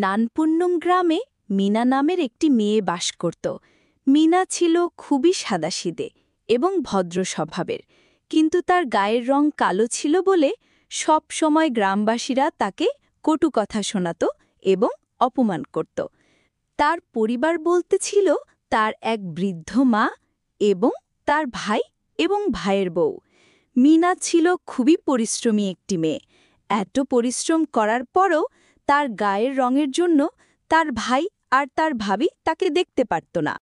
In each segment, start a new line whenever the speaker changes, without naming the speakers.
নানপুন্নম গ্রামে মিনা নামের একটি মেয়ে বাস করত। মিনা ছিল খুবই সাদাসিধে এবং ভদ্র স্বভাবের, কিন্তু তার গায়ের রং কালো ছিল বলে সব সময় গ্রামবাসীরা তাকে কটু কথা শোনাত এবং অপমান করত। তার পরিবার বলতে ছিল তার এক বৃদ্ধ মা এবং তার ভাই এবং ভাইয়ের বউ। মিনা ছিল খুবই পরিশ্রমী একটি মেয়ে। এত পরিশ্রম করার পরও তার গায়ের রঙের জন্য তার ভাই আর তার ভাবি তাকে দেখতে পারত না।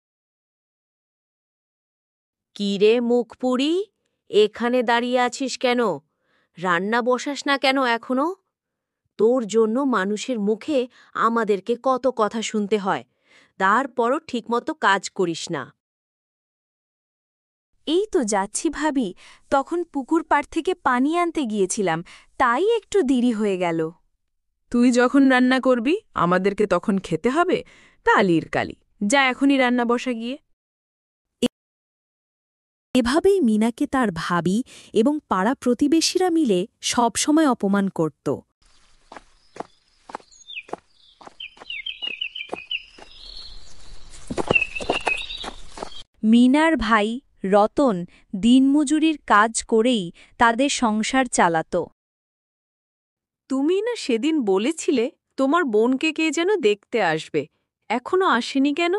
কিরে মুখপুরি, এখানে দাঁড়িয়ে আছিস কেন? রান্না বসাস না কেন এখনো? তোর জন্য মানুষের মুখে আমাদেরকে কত কথা শুনতে হয়, তারপরও ঠিকমতো কাজ করিস না।
এই তো যাচ্ছি ভাবি, তখন পুকুর পাড় থেকে পানি আনতে গিয়েছিলাম, তাই একটু দেরি হয়ে গেল।
তুই যখন রান্না করবি আমাদেরকে তখন খেতে হবে, কালির কালি। যা এখনই রান্না বসা গিয়ে।
এভাবেই মিনাকে তার ভাবি এবং পাড়া প্রতিবেশীরা মিলে সবসময় অপমান করত। মিনার ভাই রতন দিনমজুরির কাজ করেই তাদের সংসার চালাত।
তুমি না সেদিন বলেছিলে তোমার বোনকে কে যেন দেখতে আসবে, এখনো আসেনি কেন?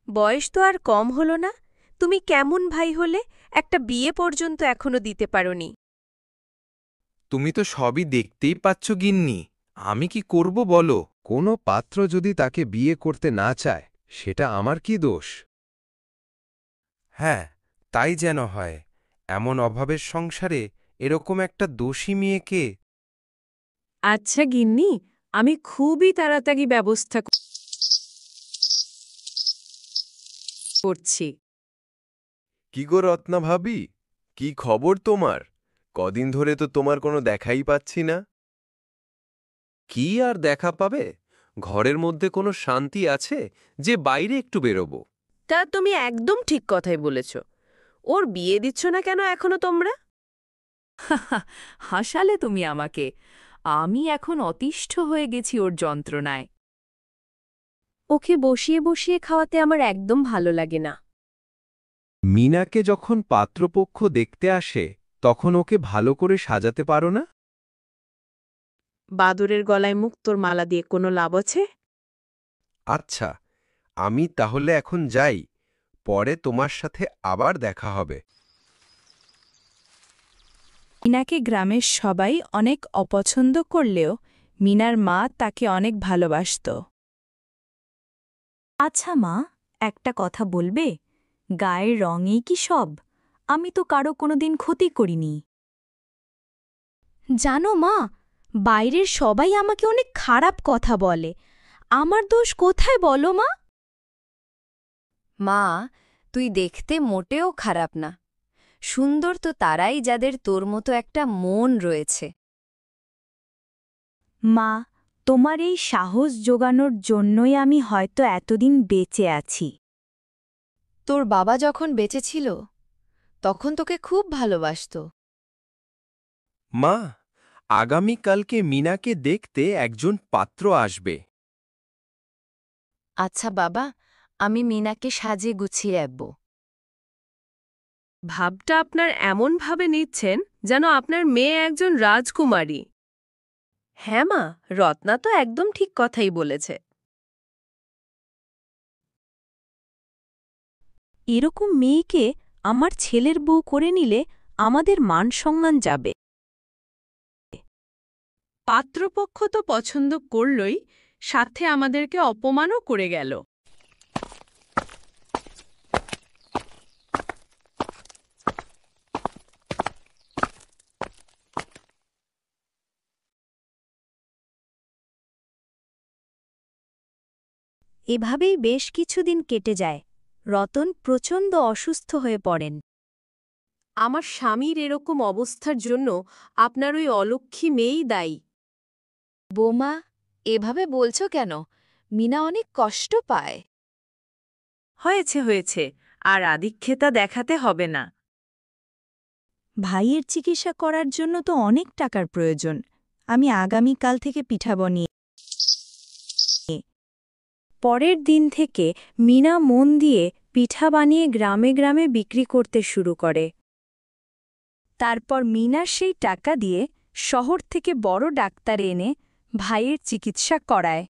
বয়স তো আর কম হলো না। তুমি কেমন ভাই হলে, একটা বিয়ে পর্যন্ত এখনো দিতে পারোনি।
তুমি তো সবই দেখতেই পাচ্ছ গিন্নি, আমি কি করব বলো?
কোনো পাত্র যদি তাকে বিয়ে করতে না চায়, সেটা আমার কি দোষ?
হ্যাঁ, তাই যেন হয়। এমন অভাবের সংসারে এরকম একটা দোষী মেয়েকে।
আচ্ছা গিন্নি, আমি খুবই তাড়াতাড়ি ব্যবস্থা করছি।
কি গো রত্না ভাবি, কি খবর তোমার? কদিন ধরে তো তোমার কোনো দেখাই পাচ্ছি না। কি আর দেখা পাবে? ঘরের মধ্যে কোনো শান্তি আছে যে বাইরে একটু বেরোবো?
তা তুমি একদম ঠিক কথাই বলেছ। ওর বিয়ে দিচ্ছ না কেন এখনো তোমরা?
হাসালে তুমি আমাকে। আমি এখন অতিষ্ঠ হয়ে গেছি ওর যন্ত্রণায়।
ওকে বসিয়ে বসিয়ে খাওয়াতে আমার একদম ভালো লাগে না।
মিনাকে যখন পাত্রপক্ষ দেখতে আসে তখন ওকে ভালো করে সাজাতে পারো না?
বাদুরের গলায় মুক্তোর মালা দিয়ে কোনো লাভ আছে?
আচ্ছা, আমি তাহলে এখন যাই, পরে তোমার সাথে আবার দেখা হবে।
মিনাকে গ্রামের সবাই অনেক অপছন্দ করলেও মিনার মা তাকে অনেক ভালোবাসত। আচ্ছা মা, একটা কথা বলবে? গায়ের রঙেই কি সব? আমি তো কারো কোনোদিন ক্ষতি করিনি। জানো মা, বাইরের সবাই আমাকে অনেক খারাপ কথা বলে। আমার দোষ কোথায় বলো মা?
মা, তুই দেখতে মোটেও খারাপ না। সুন্দর তো তারাই যাদের তোর মতো একটা মন রয়েছে।
মা, তোমার এই সাহস জোগানোর জন্যই আমি হয়তো এতদিন বেঁচে আছি।
তোর বাবা যখন বেঁচে ছিল তখন তোকে খুব ভালোবাসত।
মা, আগামীকালকে মিনাকে দেখতে একজন পাত্র আসবে।
আচ্ছা বাবা, আমি মিনাকে সাজিয়ে গুছিয়ে রাখব।
ভাবটা আপনার এমনভাবে নিচ্ছেন যেন আপনার মেয়ে একজন রাজকুমারী।
হ্যাঁ মা, রত্না তো একদম ঠিক কথাই বলেছে।
এরকম মেয়েকে আমার ছেলের বউ করে নিলে আমাদের মান সম্মান যাবে।
পাত্রপক্ষ তো পছন্দ করলই, সাথে আমাদেরকে অপমানও করে গেল।
এভাবেই বেশ কিছুদিন কেটে যায়। রতন প্রচণ্ড অসুস্থ হয়ে পড়েন।
আমার স্বামীর এরকম অবস্থার জন্য আপনার ওই অলক্ষী মেয়েই দায়ী।
বৌমা, এভাবে বলছো কেন? মিনা অনেক কষ্ট পায়।
হয়েছে, আর আদিক্ষেতা দেখাতে হবে না।
ভাইয়ের চিকিৎসা করার জন্য তো অনেক টাকার প্রয়োজন। আমি আগামীকাল থেকে পিঠা বানিয়ে পরের দিন থেকে মিনা মন দিয়ে পিঠা বানিয়ে গ্রামে গ্রামে বিক্রি করতে শুরু করে। তারপর মিনার সেই টাকা দিয়ে শহর থেকে বড় ডাক্তার এনে ভাইয়ের চিকিৎসা করায়।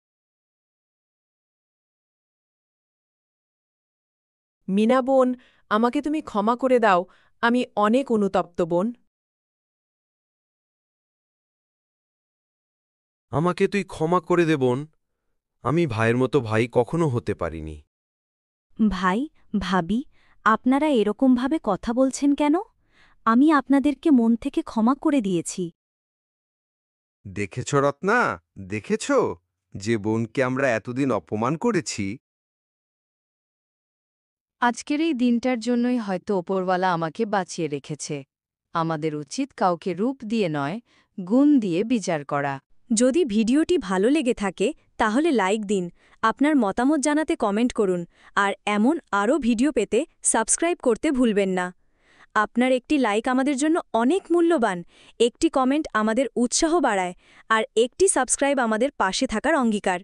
মিনা বোন, আমাকে তুমি ক্ষমা করে দাও, আমি অনেক অনুতপ্ত বোন।
আমাকে তুই ক্ষমা করে দে বোন, আমি ভাইয়ের মতো ভাই কখনো হতে পারিনি।
ভাই, ভাবি, আপনারা এরকমভাবে কথা বলছেন কেন? আমি আপনাদেরকে মন থেকে ক্ষমা করে দিয়েছি।
দেখেছ রত্না, দেখেছ যে বোনকে আমরা এতদিন অপমান করেছি?
আজকের এই দিনটার জন্যই হয়তো ওপরওয়ালা আমাকে বাঁচিয়ে রেখেছে। আমাদের উচিত কাউকে রূপ দিয়ে নয়, গুণ দিয়ে বিচার করা। যদি ভিডিওটি ভালো লেগে থাকে তাহলে লাইক দিন, আপনার মতামত জানাতে কমেন্ট করুন, আর এমন আরও ভিডিও পেতে সাবস্ক্রাইব করতে ভুলবেন না। আপনার একটি লাইক আমাদের জন্য অনেক মূল্যবান, একটি কমেন্ট আমাদের উৎসাহ বাড়ায়, আর একটি সাবস্ক্রাইব আমাদের পাশে থাকার অঙ্গীকার।